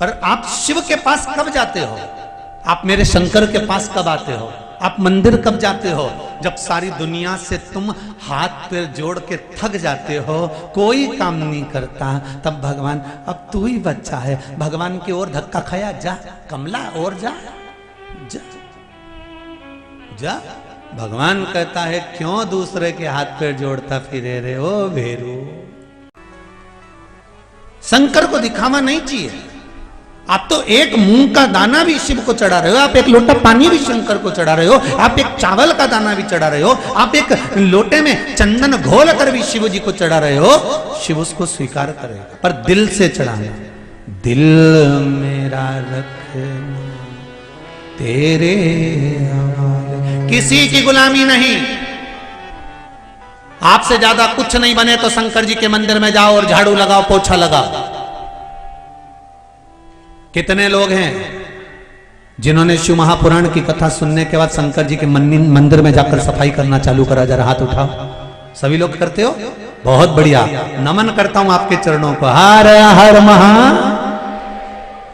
पर आप शिव के पास कब जाते हो? आप मेरे शंकर के पास कब आते हो? आप मंदिर कब जाते हो? जब सारी दुनिया से तुम हाथ पैर जोड़ के थक जाते हो, कोई काम नहीं करता, तब भगवान अब तू ही बच्चा है, भगवान की ओर धक्का खाया, जा कमला और जा जा जा। भगवान कहता है क्यों दूसरे के हाथ पैर जोड़ता फिरे रे ओ भेरू। शंकर को दिखावा नहीं चाहिए। आप तो एक मूंग का दाना भी शिव को चढ़ा रहे हो, आप एक लोटा पानी भी शंकर को चढ़ा रहे हो, आप एक चावल का दाना भी चढ़ा रहे हो, आप एक लोटे में चंदन घोल कर भी शिव जी को चढ़ा रहे हो, शिव उसको स्वीकार करेगा, पर दिल से चढ़ाना। दिल मेरा रख तेरे हवाले, किसी की गुलामी नहीं। आपसे ज्यादा कुछ नहीं बने तो शंकर जी के मंदिर में जाओ और झाड़ू लगाओ, पोछा लगाओ। कितने लोग हैं जिन्होंने शिव महापुराण की कथा सुनने के बाद शंकर जी के मंदिर में जाकर सफाई करना चालू करा? जरा हाथ उठाओ। सभी लोग करते हो? बहुत बढ़िया, नमन करता हूं आपके चरणों को। हर हर महा।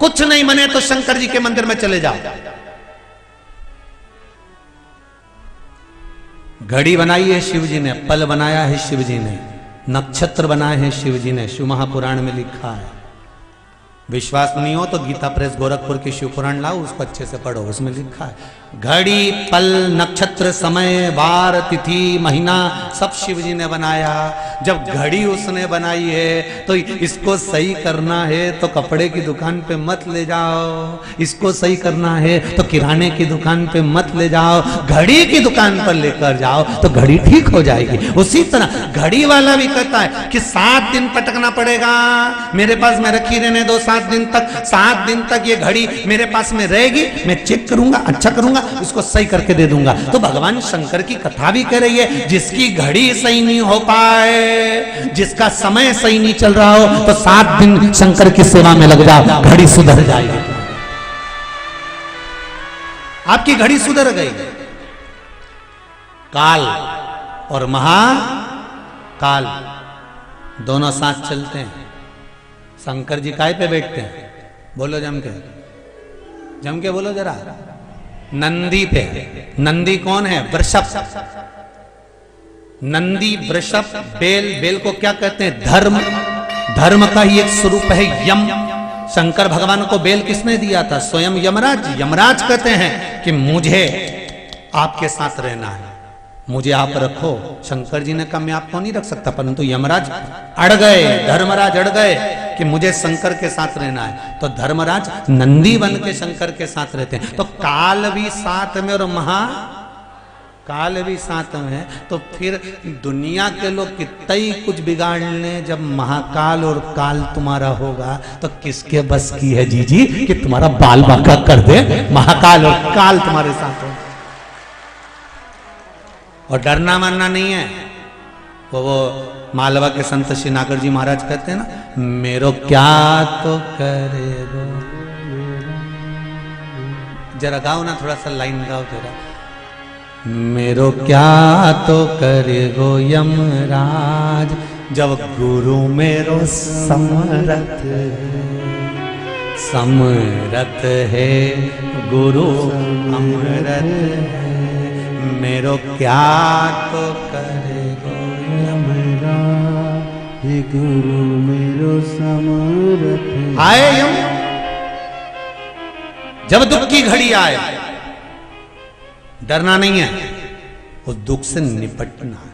कुछ नहीं बने तो शंकर जी के मंदिर में चले जाओ। घड़ी बनाई है शिव जी ने, पल बनाया है शिव जी ने, नक्षत्र बनाए हैं शिव जी ने, शिव महापुराण में लिखा है। विश्वास नहीं हो तो गीता प्रेस गोरखपुर की शिव पुराण लाओ, उसको अच्छे से पढ़ो, उसमें लिखा है घड़ी पल नक्षत्र समय वार तिथि महीना सब शिव जी ने बनाया। जब घड़ी उसने बनाई है तो इसको सही करना है तो कपड़े की दुकान पे मत ले जाओ, इसको सही करना है तो किराने की दुकान पे मत ले जाओ, घड़ी की दुकान पर लेकर जाओ तो घड़ी ठीक हो जाएगी। उसी तरह घड़ी वाला भी कहता है कि 7 दिन पटकना पड़ेगा, मेरे पास में रखी रहने दो 7 दिन तक, 7 दिन तक ये घड़ी मेरे पास में रहेगी, मैं चेक करूंगा, अच्छा करूंगा, उसको सही करके दे दूंगा। तो भगवान शंकर की कथा भी कह रही है जिसकी घड़ी सही नहीं हो पाए, जिसका समय सही नहीं चल रहा हो, तो 7 दिन शंकर की सेवा में लग जाओ, घड़ी सुधर जाएगी। आपकी घड़ी सुधर गई। काल और महाकाल दोनों साथ चलते हैं। शंकर जी काय पे बैठते हैं? बोलो जम के बोलो जरा। नंदी पे। नंदी कौन है? वृषभ। नंदी वृषभ बेल। बेल को क्या कहते हैं? धर्म। धर्म का ही एक स्वरूप है यम। शंकर भगवान को बेल किसने दिया था? स्वयं यमराज। यमराज कहते हैं कि मुझे आपके साथ रहना है, मुझे आप रखो। शंकर जी ने कहा मैं आपको नहीं रख सकता, परंतु यमराज अड़ गए, धर्मराज अड़ गए कि मुझे शंकर के साथ रहना है। तो धर्मराज नंदी बन के शंकर के साथ रहते हैं। तो काल भी साथ में और महाकाल भी साथ में है। तो फिर दुनिया के लोग कितना ही कुछ बिगाड़ लें, जब महाकाल और काल तुम्हारा होगा तो किसके बस की है जीजी कि तुम्हारा बाल बांका कर दे? महाकाल और काल तुम्हारे साथ हो। और डरना मानना नहीं है। वो मालवा के संत श्री नागर जी महाराज कहते हैं ना, मेरो क्या तो करेगो। जरा गाओ ना, थोड़ा सा लाइन गाओ जरा। मेरो क्या तो करेगो यमराज, जब गुरु मेरो समरथ समरथ है, गुरु अमरथ है। मेरो क्या तो करेगो यमराज, हे गुरु मेरो समरथ। आए यम, जब दुख की घड़ी आए डरना नहीं है, उस दुख से निपटना है।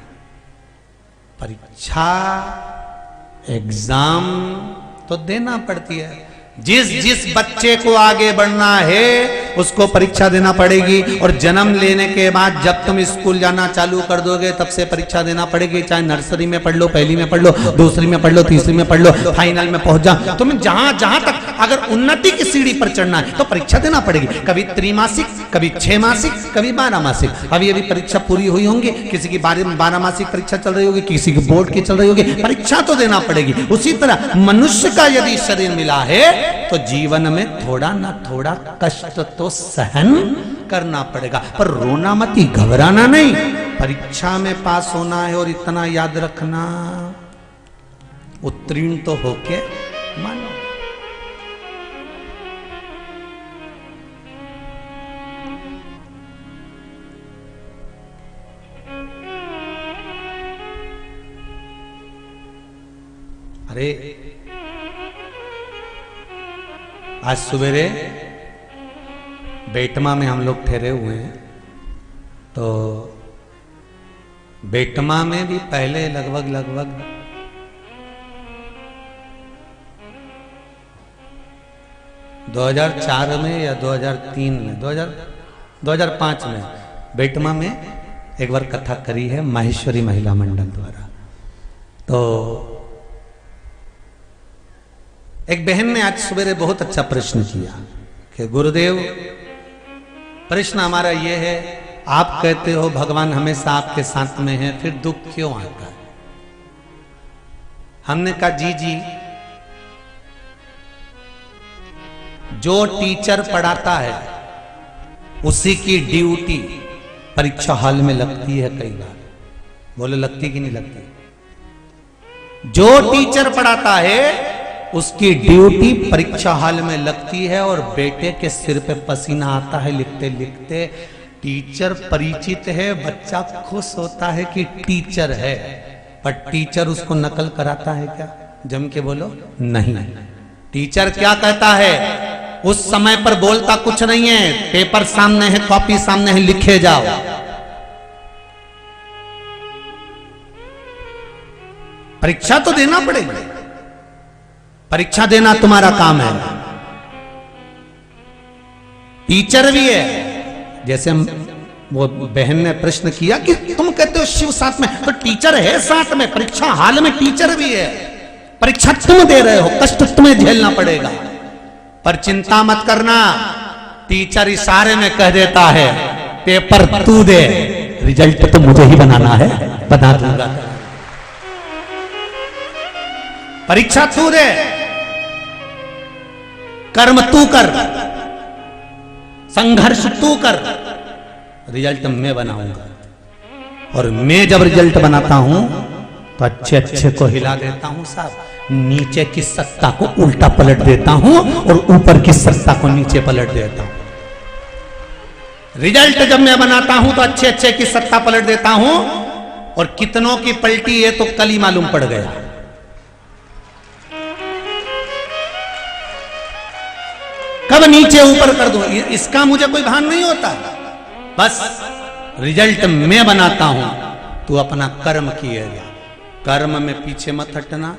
परीक्षा एग्जाम तो देना पड़ती है। जिस बच्चे को आगे बढ़ना है उसको परीक्षा देना पड़ेगी। और जन्म लेने के बाद जब तुम स्कूल जाना चालू कर दोगे तब से परीक्षा देना पड़ेगी। चाहे नर्सरी में पढ़ लो, पहली में पढ़ लो, दूसरी में पढ़ लो, तीसरी में पढ़ लो, फाइनल में पहुंच जाओ। तुम्हें जहां तक अगर उन्नति की सीढ़ी पर चढ़ना है तो परीक्षा देना पड़ेगी। कभी त्रैमासिक, कभी 6 मासिक, कभी 12 मासिक। अभी परीक्षा पूरी हुई होंगी, किसी की 12 मासिक परीक्षा चल रही होगी, किसी की बोर्ड की चल रही होगी। परीक्षा तो देना पड़ेगी। उसी तरह मनुष्य का यदि शरीर मिला है तो जीवन में थोड़ा ना थोड़ा कष्ट तो सहन करना पड़ेगा, पर रोना मत, घबराना नहीं। परीक्षा में पास होना है और इतना याद रखना, उत्तीर्ण तो होके मानो। अरे आज सवेरे बेटमा में हम लोग ठहरे हुए हैं, तो बेटमा में भी पहले लगभग 2004 में या 2003 में 2005 में बेटमा में एक बार कथा करी है माहेश्वरी महिला मंडल द्वारा। तो एक बहन ने आज सवेरे बहुत अच्छा प्रश्न किया कि गुरुदेव, प्रश्न हमारा ये है, आप कहते हो भगवान हमेशा आपके साथ में है, फिर दुख क्यों आता है? हमने कहा जी, जो टीचर पढ़ाता है उसी की ड्यूटी परीक्षा हॉल में लगती है कई बार। बोले लगती कि नहीं लगती? जो टीचर पढ़ाता है उसकी ड्यूटी परीक्षा हॉल में लगती है, और बेटे के सिर पे पसीना आता है लिखते लिखते। टीचर परिचित है, बच्चा खुश होता है कि टीचर है, पर टीचर उसको नकल कराता है क्या? जम के बोलो, नहीं। टीचर क्या कहता है? उस समय पर बोलता कुछ नहीं है, पेपर सामने है, कॉपी सामने है, लिखे जाओ। परीक्षा तो देना पड़ेगा, परीक्षा देना तुम्हारा काम है। टीचर भी है। जैसे वो बहन ने प्रश्न किया कि तुम कहते हो शिव साथ में, तो टीचर है साथ में, परीक्षा हाल में टीचर भी है। परीक्षा तुम दे रहे हो, कष्ट तुम्हें झेलना पड़ेगा, पर चिंता मत करना, टीचर इशारे में कह देता है पेपर तू दे, रिजल्ट तो मुझे ही बनाना है, बना दूंगा। परीक्षा तू दे, कर्म तू कर, संघर्ष तू कर, रिजल्ट मैं बनाऊंगा। और मैं जब रिजल्ट बनाता हूं तो अच्छे अच्छे को हिला देता हूं साहब, नीचे की सत्ता को उल्टा पलट देता हूं और ऊपर की सत्ता को नीचे पलट देता हूं। रिजल्ट जब मैं बनाता हूं तो अच्छे अच्छे की सत्ता पलट देता हूं, और कितनों की पलटी है तो कल ही मालूम पड़ गया। कब नीचे ऊपर कर दो इसका मुझे कोई भान नहीं होता, बस रिजल्ट मैं बनाता हूं, तू अपना कर्म किए जा, कर्म में पीछे मत हटना,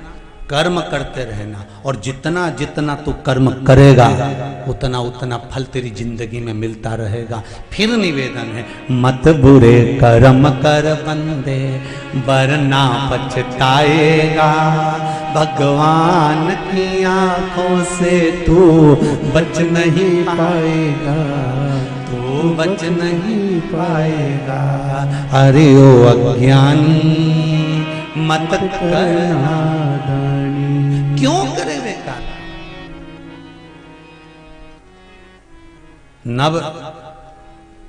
कर्म करते रहना, और जितना जितना तू कर्म करेगा उतना उतना फल तेरी जिंदगी में मिलता रहेगा। फिर निवेदन है, मत बुरे कर्म कर बंदे वरना पछताएगा, भगवान की आंखों से तू बच नहीं पाएगा, तू बच नहीं पाएगा। अरे ओ अज्ञानी मत करना, क्यों करे बेकार?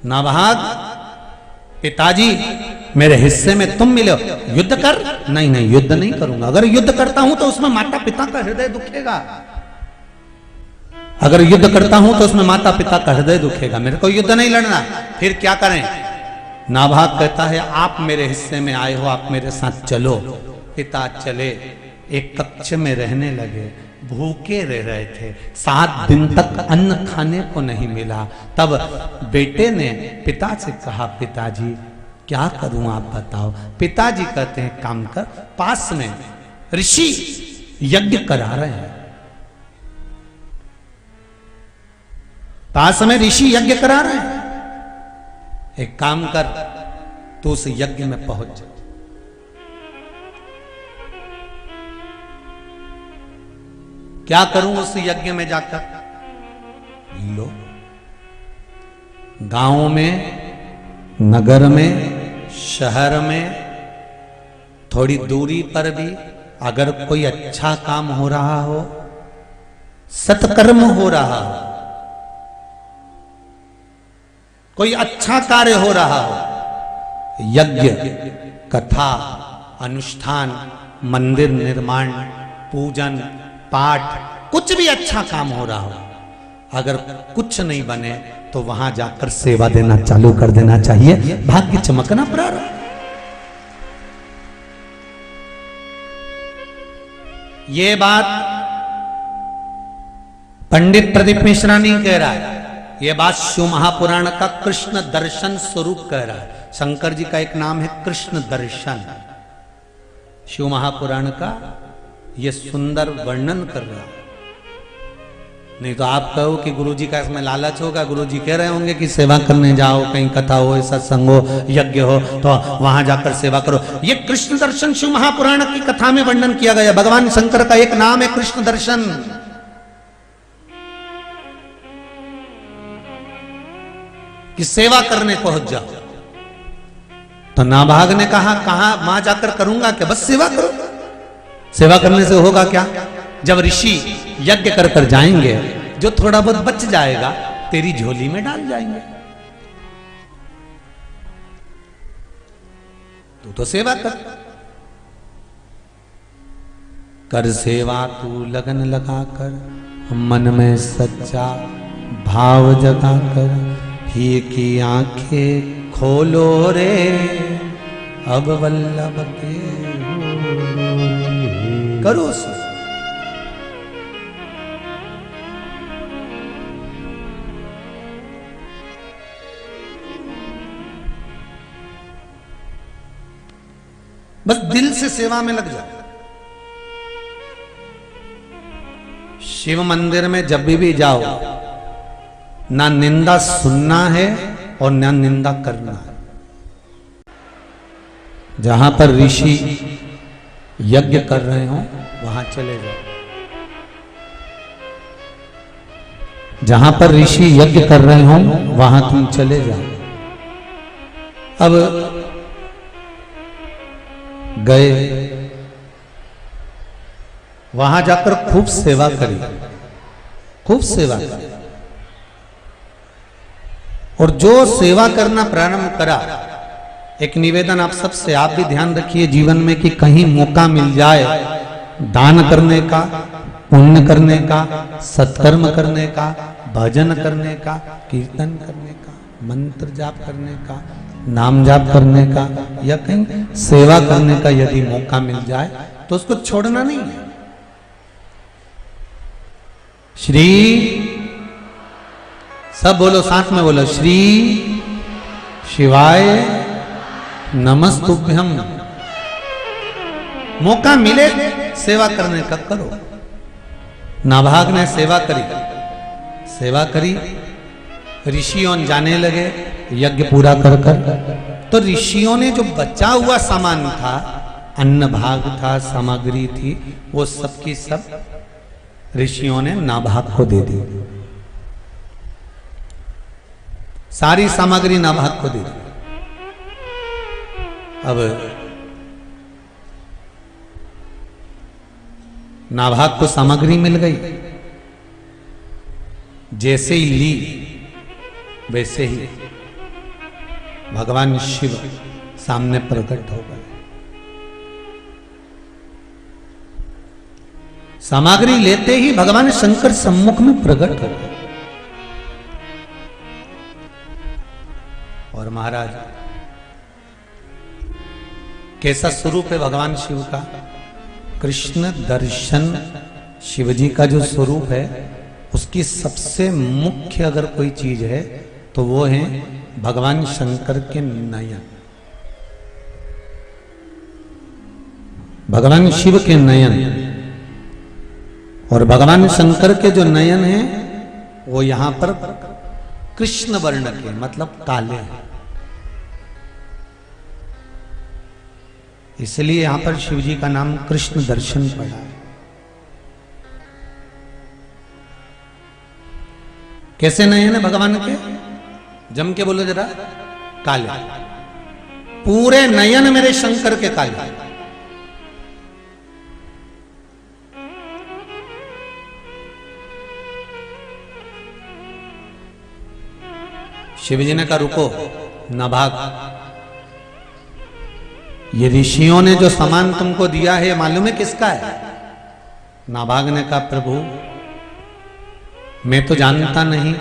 नवभाग पिताजी मेरे हिस्से में तुम मिले हो, युद्ध कर। नहीं युद्ध नहीं करूंगा, अगर युद्ध करता हूं तो उसमें माता पिता का हृदय दुखेगा, अगर युद्ध करता हूं तो उसमें माता पिता का हृदय दुखेगा, मेरे को युद्ध नहीं लड़ना। फिर क्या करें? नाभाग कहता है आप मेरे हिस्से में आए हो, आप मेरे साथ चलो। पिता चले, एक कक्ष में रहने लगे, भूखे रह रहे थे, 7 दिन तक अन्न खाने को नहीं मिला। तब बेटे ने पिता से कहा, पिताजी क्या करूं आप बताओ। पिताजी कहते हैं काम कर, पास में ऋषि यज्ञ करा रहे हैं, पास में ऋषि यज्ञ करा रहे हैं, एक काम कर तू उस यज्ञ में पहुंच जा। क्या करूं उस यज्ञ में जाकर? लो, गांव में, नगर में, शहर में, थोड़ी दूरी पर भी अगर कोई अच्छा काम हो रहा हो, सत्कर्म हो रहा हो, कोई अच्छा कार्य हो रहा हो, यज्ञ, कथा, अनुष्ठान, मंदिर निर्माण, पूजन, पाठ, कुछ भी अच्छा काम हो रहा हो, अगर कुछ नहीं बने तो वहां जाकर सेवा देना चालू कर देना चाहिए, भाग्य चमकना प्रारंभ। ये बात पंडित प्रदीप मिश्रा नहीं कह रहा है, ये बात शिव महापुराण का कृष्ण दर्शन स्वरूप कह रहा है। शंकर जी का एक नाम है कृष्ण दर्शन, शिव महापुराण का ये सुंदर वर्णन कर रहा है। नहीं तो आप कहो कि गुरुजी का इसमें लालच होगा, गुरुजी कह रहे होंगे कि सेवा करने जाओ, कहीं कथा हो, सत्संग हो, यज्ञ हो, तो वहां जाकर सेवा करो। ये कृष्ण दर्शन शिव महापुराण की कथा में वर्णन किया गया। भगवान शंकर का एक नाम है कृष्ण दर्शन। कि सेवा करने पहुंच जाओ। तो नाभाग ने कहा कहां वहां जाकर करूंगा क्या, बस सेवा करो। सेवा करने से होगा क्या, जब ऋषि यज्ञ कर कर जाएंगे, जो थोड़ा बहुत बच जाएगा तेरी झोली में डाल जाएंगे। तू तो सेवा कर सेवा तू लगन लगा कर, मन में सच्चा भाव जगा कर, ही की आंखें खोलो रे अब वल्लभ के करो। बस दिल से सेवा में लग जाओ। शिव मंदिर में जब भी जाओ, ना निंदा सुनना है और ना निंदा करना है। जहां पर ऋषि यज्ञ कर रहे हो वहां चले जाओ। जहां पर ऋषि यज्ञ कर रहे हो वहां तुम चले जाओ। अब गए, वहां जाकर खूब सेवा करी, खूब सेवा करी। और जो सेवा करना प्रारंभ करा, एक निवेदन आप सबसे, आप भी ध्यान रखिए जीवन में कि कहीं मौका मिल जाए दान करने का, पुण्य करने का, सत्कर्म करने का, भजन करने का, कीर्तन करने का, मंत्र जाप करने का, नाम जाप करने का, या कहीं सेवा करने का यदि मौका मिल जाए तो उसको छोड़ना नहीं है। श्री, सब बोलो, साथ में बोलो, श्री शिवाय नमस्तुभ्यम। मौका मिले सेवा करने का करो। नाभाग ने सेवा करी, सेवा करी, ऋषियों जाने लगे यज्ञ पूरा कर कर। तो ऋषियों ने जो बचा हुआ सामान था, अन्न भाग था, सामग्री थी, वो सब की सब ऋषियों ने नाभाग को दे दी। सारी सामग्री नाभाग को दे दी। अब नाभाग को सामग्री मिल गई, जैसे ही ली वैसे ही भगवान शिव सामने प्रकट हो गए। सामग्री लेते ही भगवान शंकर सम्मुख में प्रकट हो गए। और महाराज, कैसा स्वरूप है भगवान शिव का, कृष्ण दर्शन। शिवजी का जो स्वरूप है उसकी सबसे मुख्य अगर कोई चीज है तो वो है भगवान शंकर के नयन। भगवान शिव के नयन, और भगवान शंकर के जो नयन है वो यहां पर कृष्ण वर्ण के, मतलब काले हैं। इसलिए यहां पर शिवजी का नाम कृष्ण दर्शन पड़ा है। कैसे नयन है भगवान के, जम के बोलो जरा, काले। पूरे नयन मेरे शंकर के काले। शिवजी ने कहा रुको नाभाग, ये ऋषियों ने जो सामान तुमको दिया है मालूम है किसका है? नाभाग ने कहा प्रभु मैं तो जानता नहीं,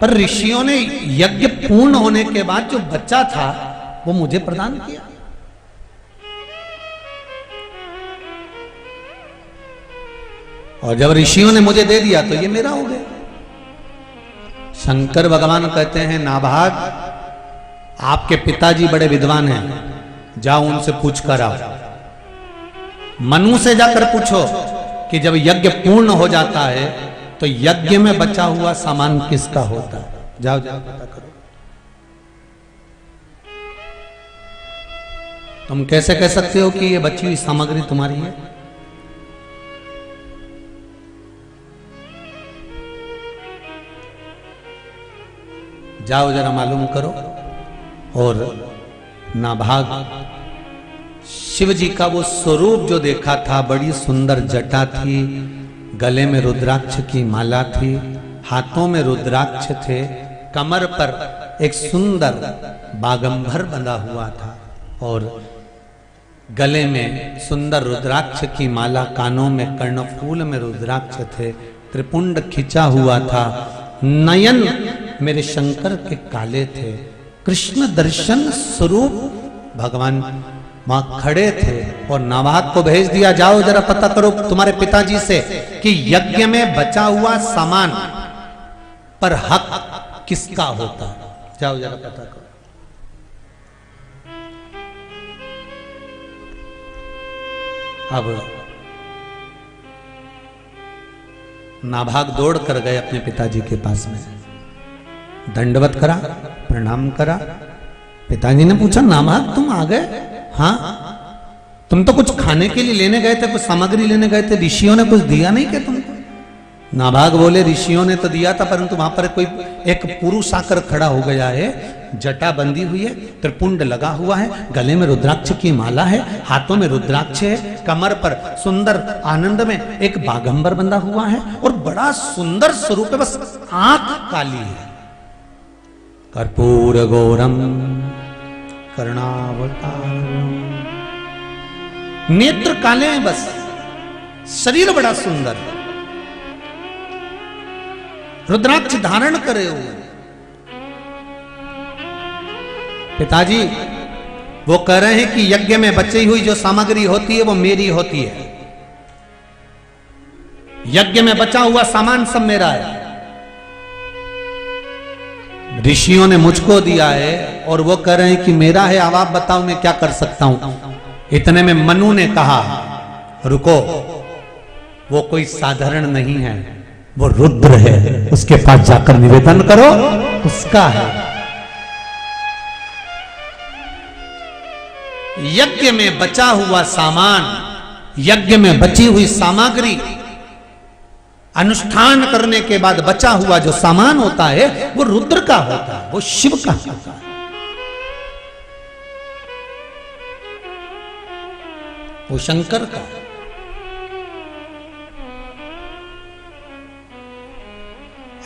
पर ऋषियों ने यज्ञ पूर्ण होने के बाद जो बच्चा था वो मुझे प्रदान किया। और जब ऋषियों ने मुझे दे दिया तो ये मेरा हो गया। शंकर भगवान कहते हैं नाभाग, आपके पिताजी बड़े विद्वान हैं, जाओ उनसे पूछ कर आओ। मनु से जाकर पूछो कि जब यज्ञ पूर्ण हो जाता है तो यज्ञ में बचा हुआ सामान किसका होता है। जाओ जाओ पता करो। तुम कैसे कह सकते हो कि ये बची हुई सामग्री तुम्हारी है? जाओ जरा मालूम करो। और नाभाग शिव जी का वो स्वरूप जो देखा था, बड़ी सुंदर जटा थी, गले में रुद्राक्ष की माला थी, हाथों में रुद्राक्ष थे, कमर पर एक सुंदर बागंबर बंधा हुआ था और गले में सुंदर रुद्राक्ष की माला, कानों में कर्णफूल में रुद्राक्ष थे, त्रिपुंड खिंचा हुआ था, नयन मेरे शंकर के काले थे, कृष्ण दर्शन स्वरूप भगवान वहां खड़े थे। और नाभाग को भेज दिया, जाओ जरा पता करो तुम्हारे पिताजी से कि यज्ञ में बचा हुआ सामान पर हक किसका होता। जाओ जरा पता करो। अब नाभाग दौड़ कर गए अपने पिताजी के पास में, दंडवत करा, प्रणाम करा। पिताजी ने पूछा, नाभाग तुम आ गए? हाँ, तुम तो कुछ खाने के लिए लेने गए थे, कुछ सामग्री लेने गए थे, ऋषियों ने कुछ दिया नहीं क्या तुमको? नाभाग बोले, ऋषियों ने तो दिया था, परंतु वहां पर कोई एक पुरुष आकर खड़ा हो गया है, जटा बंधी हुई है, त्रिपुंड लगा हुआ है, गले में रुद्राक्ष की माला है, हाथों में रुद्राक्ष है, कमर पर सुंदर आनंद में एक बागंबर बंधा हुआ है और बड़ा सुंदर स्वरूप है, बस आंख काली है। कर्पूर गौरम कर्णावतारम, नेत्र काले हैं बस, शरीर बड़ा सुंदर, रुद्राक्ष धारण करे हुए। पिताजी वो कह रहे हैं कि यज्ञ में बची हुई जो सामग्री होती है वो मेरी होती है, यज्ञ में बचा हुआ सामान सब मेरा है, ऋषियों ने मुझको दिया है और वो कह रहे हैं कि मेरा है। अब आप बताओ मैं क्या कर सकता हूं। इतने में मनु ने कहा, रुको, वो कोई साधारण नहीं है, वो रुद्र है, उसके पास जाकर निवेदन करो, उसका है। यज्ञ में बचा हुआ सामान, यज्ञ में बची हुई सामग्री, अनुष्ठान करने के बाद बचा हुआ जो सामान होता है वो रुद्र का होता है, वो शिव का होता है, वो शंकर का।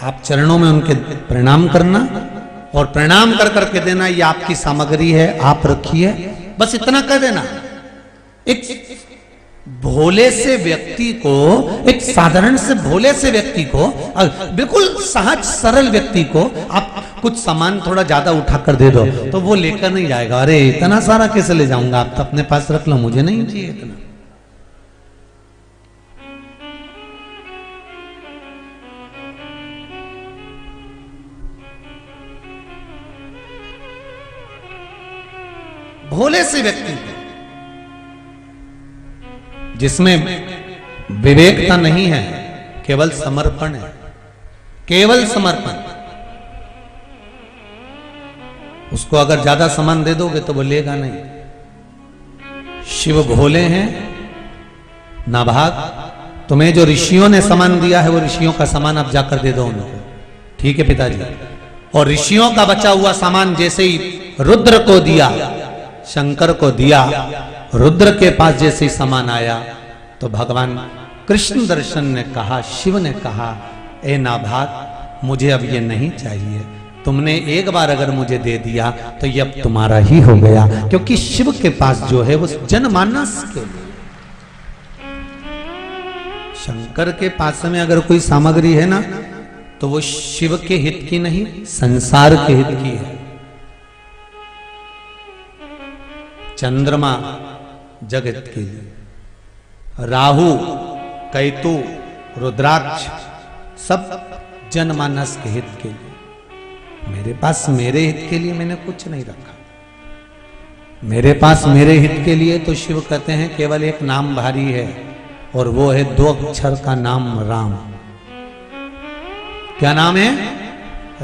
आप चरणों में उनके प्रणाम करना और प्रणाम कर करके देना, ये आपकी सामग्री है, आप रखिए, बस इतना कह देना। एक भोले से व्यक्ति को, एक साधारण से भोले से व्यक्ति को, बिल्कुल सहज सरल व्यक्ति को आप कुछ सामान थोड़ा ज्यादा उठा कर दे दो तो वो लेकर नहीं जाएगा। अरे इतना सारा कैसे ले जाऊंगा, आप तो अपने पास रख लो, मुझे नहीं चाहिए इतना। भोले से व्यक्ति जिसमें विवेकता नहीं है, केवल समर्पण है, केवल समर्पण, उसको अगर ज्यादा सामान दे दोगे तो वो लेगा नहीं। शिव भोले हैं। नाभाग, तुम्हें जो ऋषियों ने सामान दिया है वो ऋषियों का सामान आप जाकर दे दो उनको, ठीक है पिताजी? और ऋषियों का बचा हुआ सामान जैसे ही रुद्र को दिया, शंकर को दिया, रुद्र के पास जैसे ही सामान आया तो भगवान कृष्ण दर्शन ने कहा, शिव ने कहा, ए नाभाग मुझे अब ये नहीं चाहिए, तुमने एक बार अगर मुझे दे दिया तो ये अब तुम्हारा ही हो गया, क्योंकि शिव के पास जो है वो जनमानस के लिए। शंकर के पास में अगर कोई सामग्री है ना तो वो शिव के हित की नहीं, संसार के हित की है। चंद्रमा जगत के लिए, राहु केतु रुद्राक्ष सब जनमानस के हित के लिए। मेरे पास मेरे हित के लिए मैंने कुछ नहीं रखा। मेरे पास मेरे हित के लिए तो शिव कहते हैं केवल एक नाम भारी है, और वो है 2 अक्षर का नाम राम। क्या नाम है?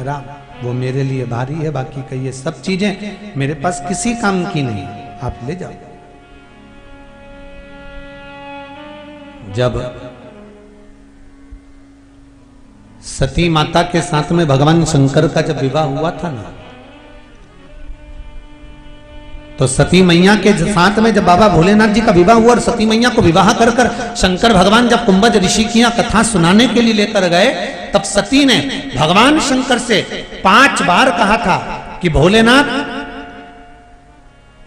राम। वो मेरे लिए भारी है, बाकी का ये सब चीजें मेरे पास किसी काम की नहीं, आप ले जाओ। जब सती माता के साथ में भगवान शंकर का जब विवाह हुआ था ना, तो सती मैया के साथ में जब बाबा भोलेनाथ जी का विवाह हुआ और सती मैया को विवाह कर कर शंकर भगवान जब कुंभज ऋषि की कथा सुनाने के लिए लेकर गए, तब सती ने भगवान शंकर से 5 बार कहा था कि भोलेनाथ,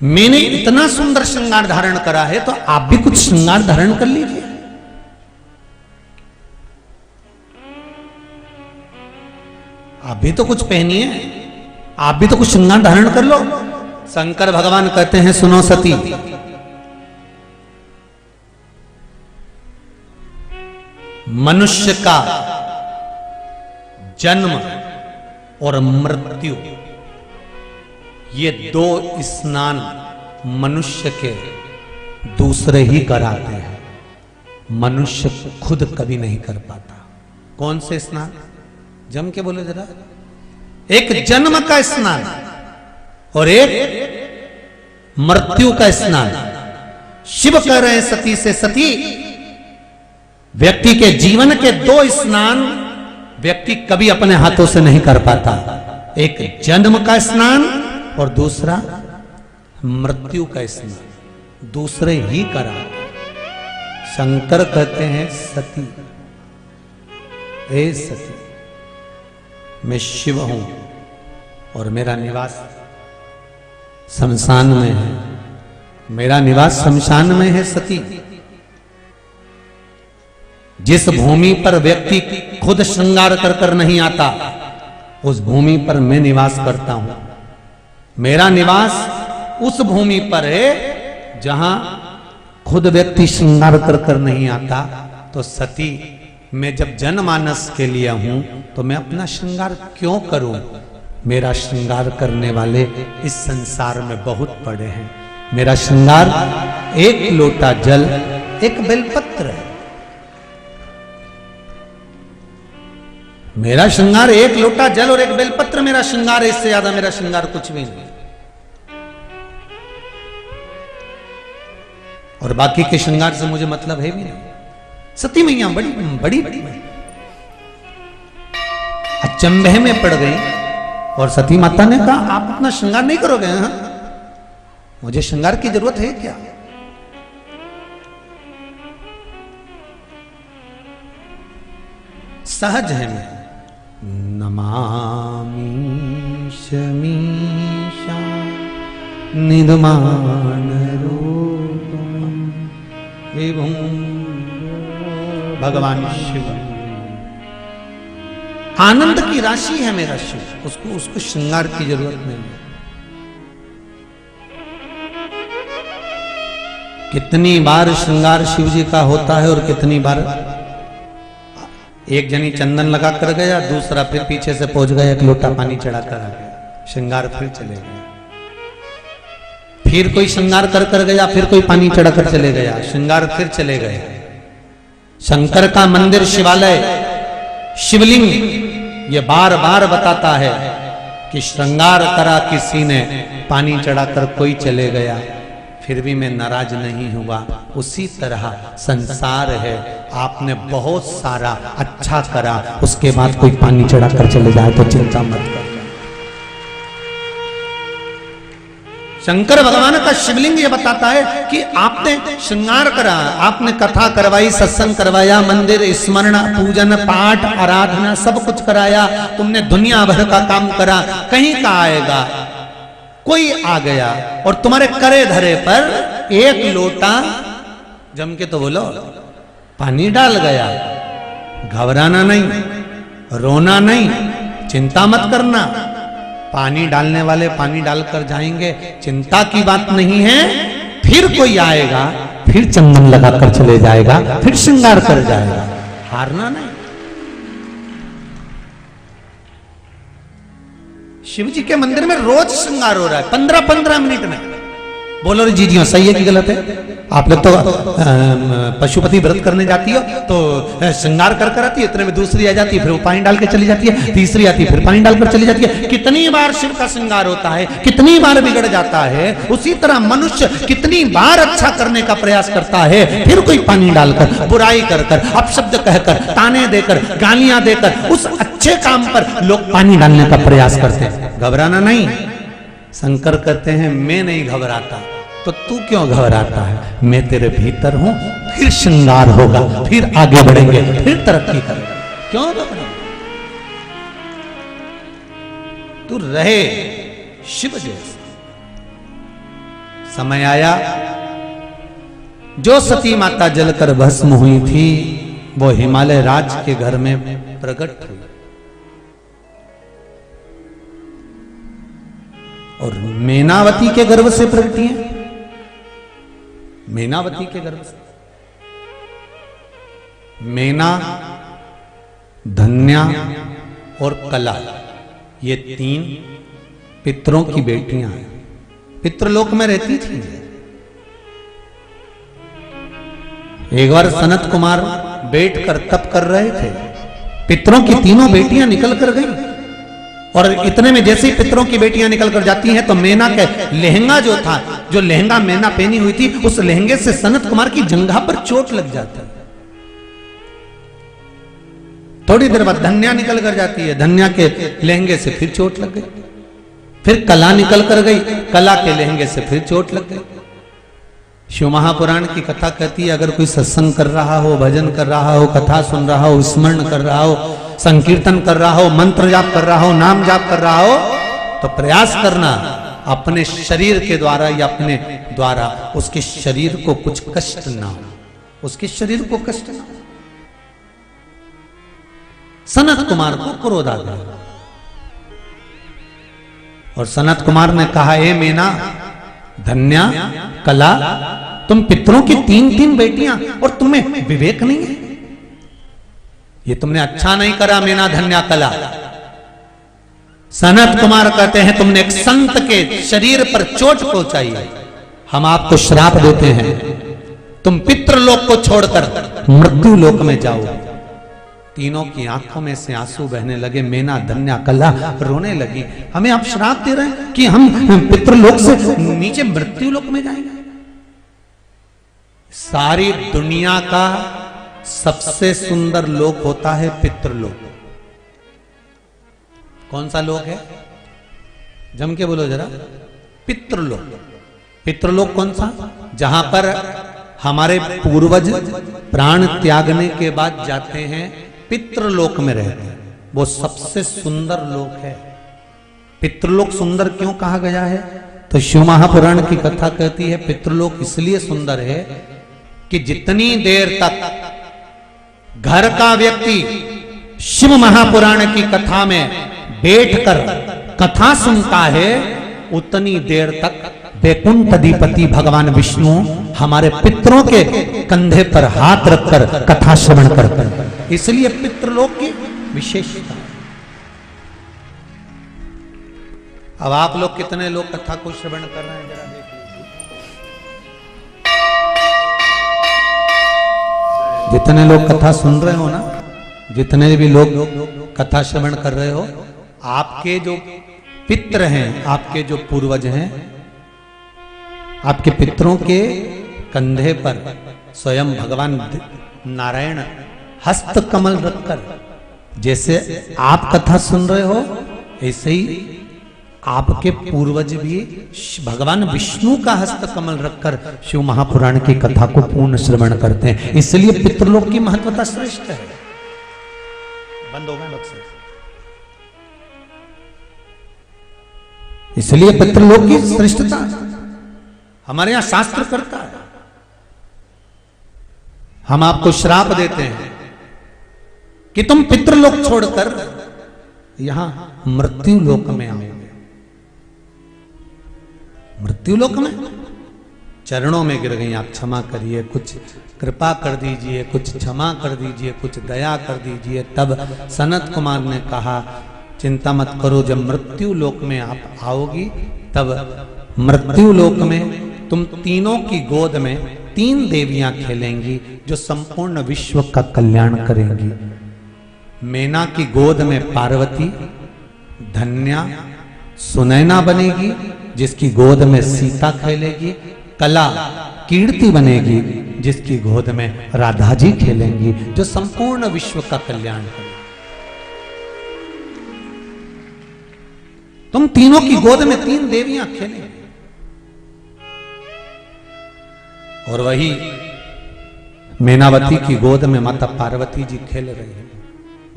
मैंने इतना सुंदर श्रृंगार धारण करा है, तो आप भी कुछ श्रृंगार धारण कर लीजिए। आप भी तो कुछ पहनिए, आप भी तो कुछ श्रृंगार धारण कर लो। शंकर भगवान कहते हैं, सुनो सती, मनुष्य का जन्म और मृत्यु, ये 2 स्नान मनुष्य के दूसरे ही कराते हैं, मनुष्य खुद कभी नहीं कर पाता। कौन से स्नान? जम के बोले जरा। एक जन्म का स्नान और एक मृत्यु का स्नान। शिव कह रहे हैं सती से, सती, व्यक्ति के जीवन के 2 स्नान व्यक्ति कभी अपने हाथों से नहीं कर पाता। एक जन्म का स्नान और दूसरा मृत्यु का स्नान, दूसरे ही करा। शंकर कहते हैं, सती, ए सती, मैं शिव हूं और मेरा निवास शमशान में है। मेरा निवास शमशान में है सती। जिस भूमि पर व्यक्ति खुद श्रृंगार कर कर नहीं आता, उस भूमि पर मैं निवास करता हूं। मेरा निवास उस भूमि पर है जहां खुद व्यक्ति श्रृंगार कर कर नहीं आता। तो सती, मैं जब जनमानस के लिए हूं तो मैं अपना श्रृंगार क्यों करूं? मेरा श्रृंगार करने वाले इस संसार में बहुत पड़े हैं। मेरा श्रृंगार 1 लोटा जल, 1 बेलपत्र है। मेरा श्रृंगार 1 लोटा जल और 1 बेलपत्र मेरा श्रृंगार है। इससे ज्यादा मेरा श्रृंगार कुछ भी नहीं। और बाकी के श्रृंगार से मुझे मतलब है भी नहीं। सती मैया बड़ी बड़ी बड़ी अचंभे में पड़ गई और सती माता ने कहा, आप अपना श्रृंगार नहीं करोगे? हाँ, मुझे श्रृंगार की जरूरत है क्या? सहज है मैं। नमामि शमीशा निर्माण रूपम विभुं भगवान शिव। आनंद की राशि है मेरा शिव, उसको श्रृंगार की जरूरत नहीं है। कितनी बार श्रृंगार शिव जी का होता है और कितनी बार एक जनी चंदन लगा कर गया, दूसरा फिर पीछे से पहुंच गया, 1 लोटा पानी चढ़ा कर आ गया, श्रृंगार फिर चले गए। फिर कोई श्रृंगार कर गया, फिर कोई पानी चढ़ा कर चले गया, श्रृंगार फिर चले गए। शंकर का मंदिर, शिवालय, शिवलिंग ये बार बार बताता है कि श्रृंगार करा किसी ने, पानी चढ़ाकर कोई चले गया, फिर भी मैं नाराज नहीं हुआ। उसी तरह संसार है, आपने बहुत सारा अच्छा करा, उसके बाद कोई पानी चढ़ाकर चले जाए तो चिंता मत कर। शंकर भगवान का शिवलिंग ये बताता है कि आपने श्रृंगार करा, आपने कथा करवाई, सत्संग करवाया, मंदिर स्मरण, पूजन, पाठ, आराधना सब कुछ कराया, तुमने दुनिया भर का काम करा, कहीं का आएगा? कोई आ गया और तुम्हारे करे धरे पर 1 लोटा, जम के तो बोलो, पानी डाल गया। घबराना नहीं, रोना नहीं, चिंता मत करना। पानी डालने वाले पानी डालकर जाएंगे, चिंता की बात नहीं है। फिर कोई आएगा, फिर चंदन लगाकर चले जाएगा, फिर श्रृंगार कर जाएगा। हारना नहीं। शिव जी के मंदिर में रोज श्रृंगार हो रहा है 15-15 मिनट में। बोलो रे जी हाँ, सही है कि गलत है? आप लोग तो पशुपति व्रत करने जाती हो तो श्रृंगार कर कर आती है, इतने में दूसरी आ जाती है, फिर वो पानी डाल के चली जाती है, तीसरी आती है, फिर पानी डालकर चली जाती है। कितनी बार शिव का श्रृंगार होता है, कितनी बार बिगड़ जाता है। उसी तरह मनुष्य कितनी बार अच्छा करने का प्रयास करता है, फिर कोई पानी डालकर, बुराई कर कर, अपशब्द कहकर, ताने देकर, गालियां देकर उस अच्छे काम पर लोग पानी डालने का प्रयास करते हैं। घबराना नहीं। शंकर कहते हैं मैं नहीं घबराता, तो तू क्यों घबराता है? मैं तेरे भीतर हूं, फिर श्रृंगार होगा, फिर आगे बढ़ेंगे, फिर तरक्की करेंगे। क्यों घबरा? तू रहे शिव जैसे। समय आया, जो सती माता जलकर भस्म हुई थी वो हिमालय राज के घर में प्रकट हुई और मेनावती के गर्भ से प्रकटी है। मेनावती के गर्भ से। मेना, धन्या और कला, ये 3 पितरों की बेटियां हैं। पितृलोक में रहती थी। एक बार सनत कुमार बैठकर तप कर रहे थे, पितरों की 3 बेटियां निकल कर गईं और इतने में जैसे ही पितरों की बेटियां निकल कर जाती हैं तो मेना के लहंगा जो था, जो लहंगा मेना पहनी हुई थी, उस लहंगे से सनत कुमार की जंघा पर चोट लग जाती है। थोड़ी देर बाद धन्या निकल कर जाती है, धन्या के लहंगे से फिर चोट लग गई। फिर कला निकल कर गई, कला के लहंगे से फिर चोट लग गई। शिव महापुराण की कथा कहती है, अगर कोई सत्संग कर रहा हो, भजन कर रहा हो, कथा सुन रहा हो, स्मरण कर रहा हो, संकीर्तन कर रहा हो, मंत्र जाप कर रहा हो, नाम जाप कर रहा हो, तो प्रयास करना अपने शरीर के द्वारा या अपने द्वारा उसके शरीर को कुछ कष्ट ना हो, उसके शरीर को कष्ट ना हो। सनत कुमार को क्रोध आ गया और सनत कुमार ने कहा, ए मेना, धन्या, कला, तुम पितरों की 3-3 बेटियां और तुम्हें विवेक नहीं है। ये तुमने अच्छा नहीं करा मेना, धन्या, कला। सनत कुमार कहते हैं तुमने एक संत के शरीर पर चोट पहुंचाई है, हम आपको श्राप देते हैं, तुम पितृलोक को छोड़कर मृत्यु लोक में जाओ। तीनों की आंखों में से आंसू बहने लगे। मेना, धन्या, कला रोने लगी। हमें आप श्राप दे रहे हैं कि हम पितृलोक से नीचे मृत्यु लोक में जाएंगे। सारी दुनिया का सबसे सुंदर लोक होता है पितृलोक। कौन सा लोक है? जम के बोलो जरा। पितृलोक। पितृलोक कौन सा? जहां पर हमारे पूर्वज प्राण त्यागने के बाद जाते हैं, पितृलोक में रहते हैं। वो सबसे सुंदर लोक है। पितृलोक सुंदर क्यों कहा गया है? तो शिव महापुराण की कथा कहती है पितृलोक इसलिए सुंदर है कि जितनी देर तक घर का व्यक्ति शिव महापुराण की कथा में बैठकर कथा सुनता है, उतनी देर तक वैकुंठ अधिपति भगवान विष्णु हमारे पितरों के कंधे पर हाथ रखकर कथा श्रवण करते हैं। इसलिए पितृलोक की विशेषता। अब आप लोग कितने लोग कथा को श्रवण कर रहे हैं जरा देख लीजिए। जितने लोग कथा सुन रहे हो ना, जितने भी लोग कथा श्रवण कर रहे हो, आपके जो पितृ हैं, आपके जो पूर्वज हैं, आपके पितरों के कंधे पर स्वयं भगवान नारायण हस्त कमल रखकर, जैसे आप कथा सुन रहे हो ऐसे ही आपके पूर्वज भी भगवान विष्णु का हस्त कमल रखकर शिव महापुराण की कथा को पूर्ण श्रवण करते हैं। इसलिए पितृलोक की महत्वता श्रेष्ठ है। बंद हो गए बक्से। इसलिए पितृलोक की श्रेष्ठता हमारे यहां शास्त्र करता है। हम आपको श्राप देते हैं कि तुम पितृलोक छोड़कर यहां मृत्यु लोक में आओ। मृत्यु लोक में चरणों में गिर गई, आप क्षमा करिए, कुछ कृपा कर दीजिए, कुछ क्षमा कर दीजिए, कुछ दया कर दीजिए। तब सनत कुमार ने कहा चिंता मत करो, जब मृत्यु लोक में आप आओगी तब मृत्यु लोक में तुम तीनों की गोद में 3 देवियां खेलेंगी जो संपूर्ण विश्व का कल्याण करेंगी। मैना की गोद में पार्वती धन्या सुनैना बनेगी, जिसकी गोद में सीता खेलेगी। कला कीर्ति बनेगी, जिसकी गोद में राधा जी खेलेंगी, जो संपूर्ण विश्व का कल्याण करेंगी। तुम तीनों की गोद में 3 देवियां खेलेंगी। और वही मैनावती की गोद में माता पार्वती जी खेल रही हैं।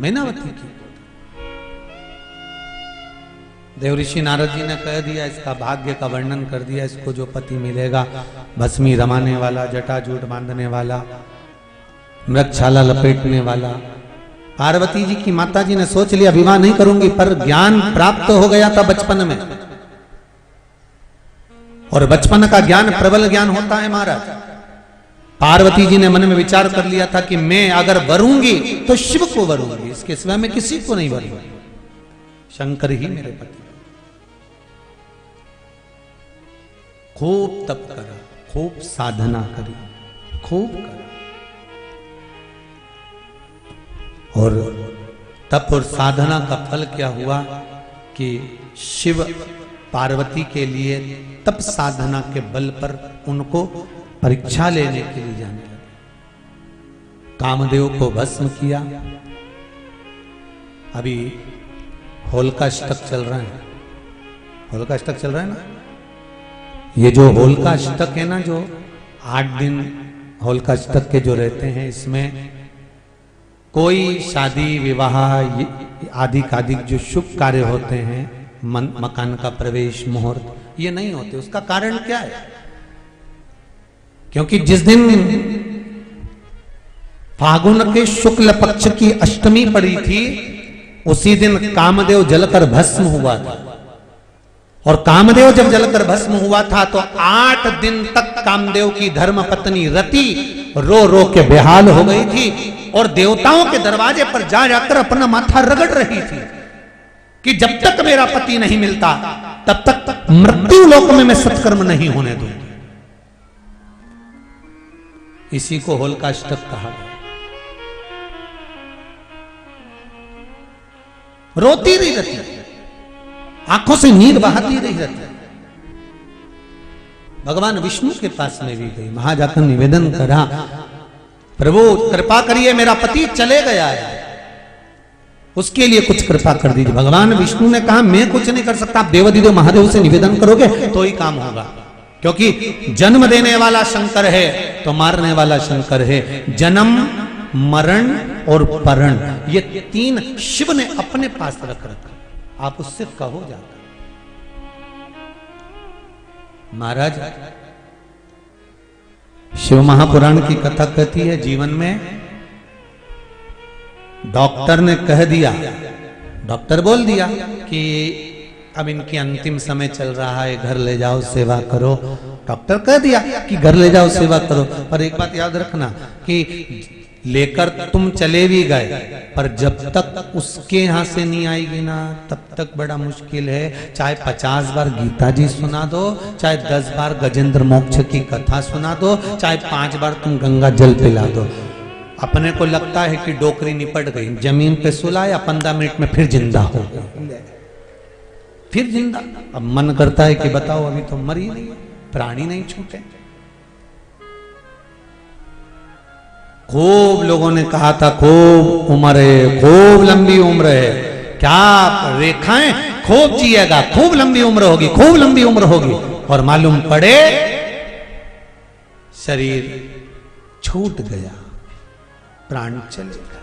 मैनावती की देव ऋषि नारद जी ने कह दिया, इसका भाग्य का वर्णन कर दिया। इसको जो पति मिलेगा, भस्मी रमाने वाला, जटाजूट बांधने वाला, मृगछाला लपेटने वाला। पार्वती जी की माता जी ने सोच लिया विवाह नहीं करूंगी, पर ज्ञान प्राप्त हो गया था बचपन में, और बचपन का ज्ञान प्रबल ज्ञान होता है महाराज। पार्वती जी ने मन में विचार कर लिया था कि मैं अगर वरूंगी तो शिव को वरूंगी, इसके सिवा मैं किसी को नहीं वरूंगी, शंकर ही मेरे पति। खूब तप करा, खूब साधना करी, खूब करा, और तप और साधना का फल क्या हुआ कि शिव पार्वती के लिए तप साधना के बल पर उनको परीक्षा लेने के लिए जाने लगे। कामदेव को भस्म किया। अभी होलिका अष्टक चल रहा है, होलिका अष्टक चल रहा है ना। ये जो होलिका अष्टक है ना, जो 8 दिन होलिका अष्टक के जो रहते हैं, इसमें कोई शादी विवाह आदि कादिक जो शुभ कार्य होते हैं, मकान का प्रवेश मुहूर्त, ये नहीं होते। उसका कारण क्या है? क्योंकि जिस दिन फागुन के शुक्ल पक्ष की अष्टमी पड़ी थी, उसी दिन कामदेव जलकर भस्म हुआ था। और कामदेव जब जलकर भस्म हुआ था तो 8 दिन तक कामदेव की धर्म पत्नी रति रो रो के बेहाल हो गई थी, और देवताओं के दरवाजे पर जा जाकर अपना माथा रगड़ रही थी कि जब तक मेरा पति नहीं मिलता तब तक मृत्यु लोक में मैं सत्कर्म नहीं होने दूंगी। इसी को होलिका अष्टक कहा गया। रोती रही रहती, आंखों से नीर बहाती रही रहती। भगवान विष्णु के पास में भी गई, वहां जाकर निवेदन करा, प्रभु कृपा करिए, मेरा पति चले गया है, उसके लिए कुछ कृपा कर दीजिए। भगवान विष्णु ने कहा मैं कुछ नहीं कर सकता, आप देवाधिदेव महादेव से निवेदन करोगे तो ही काम होगा, क्योंकि जन्म देने वाला शंकर है तो मारने वाला शंकर है। जन्म, मरण और परण, ये 3 शिव ने अपने पास रख रखा, आप उससे कहो जाकर। महाराज शिव महापुराण की कथा कहती है, जीवन में डॉक्टर ने कह दिया, डॉक्टर बोल दिया कि अब इनकी अंतिम समय चल रहा है, घर ले जाओ सेवा करो। डॉक्टर कह दिया कि घर ले जाओ सेवा करो, पर एक बात याद रखना कि लेकर तुम चले भी गए, पर जब तक उसके यहां से नहीं आएगी ना, तब तक बड़ा मुश्किल है। चाहे 50 बार गीता जी सुना दो, चाहे 10 बार गजेंद्र मोक्ष की कथा सुना दो, चाहे 5 बार तुम गंगा जल पिला दो। अपने को लगता है कि डोकरी निपट गई, जमीन पे सुलाया, 15 मिनट में फिर जिंदा हो गई, फिर जिंदा। अब मन करता है कि बताओ अभी तो मरी नहीं, प्राणी नहीं छूटे। खूब लोगों ने कहा था खूब उम्र है, खूब लंबी उम्र है, क्या रेखाएं, खूब जिएगा, खूब लंबी उम्र होगी, खूब लंबी उम्र होगी, और मालूम पड़े शरीर छूट गया, प्राण चले गए।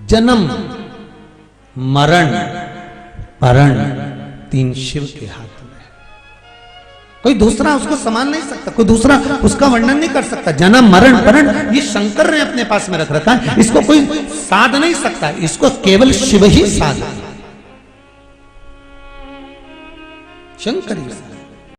जन्म, मरण, परण 3 शिव के हाथ में है। कोई दूसरा उसको संभाल नहीं सकता, कोई दूसरा उसका वर्णन नहीं कर सकता। जन्म, मरण, परण ये शंकर ने अपने पास में रख रखा है, इसको कोई साध नहीं सकता, इसको केवल शिव ही साध, शंकर ही साध।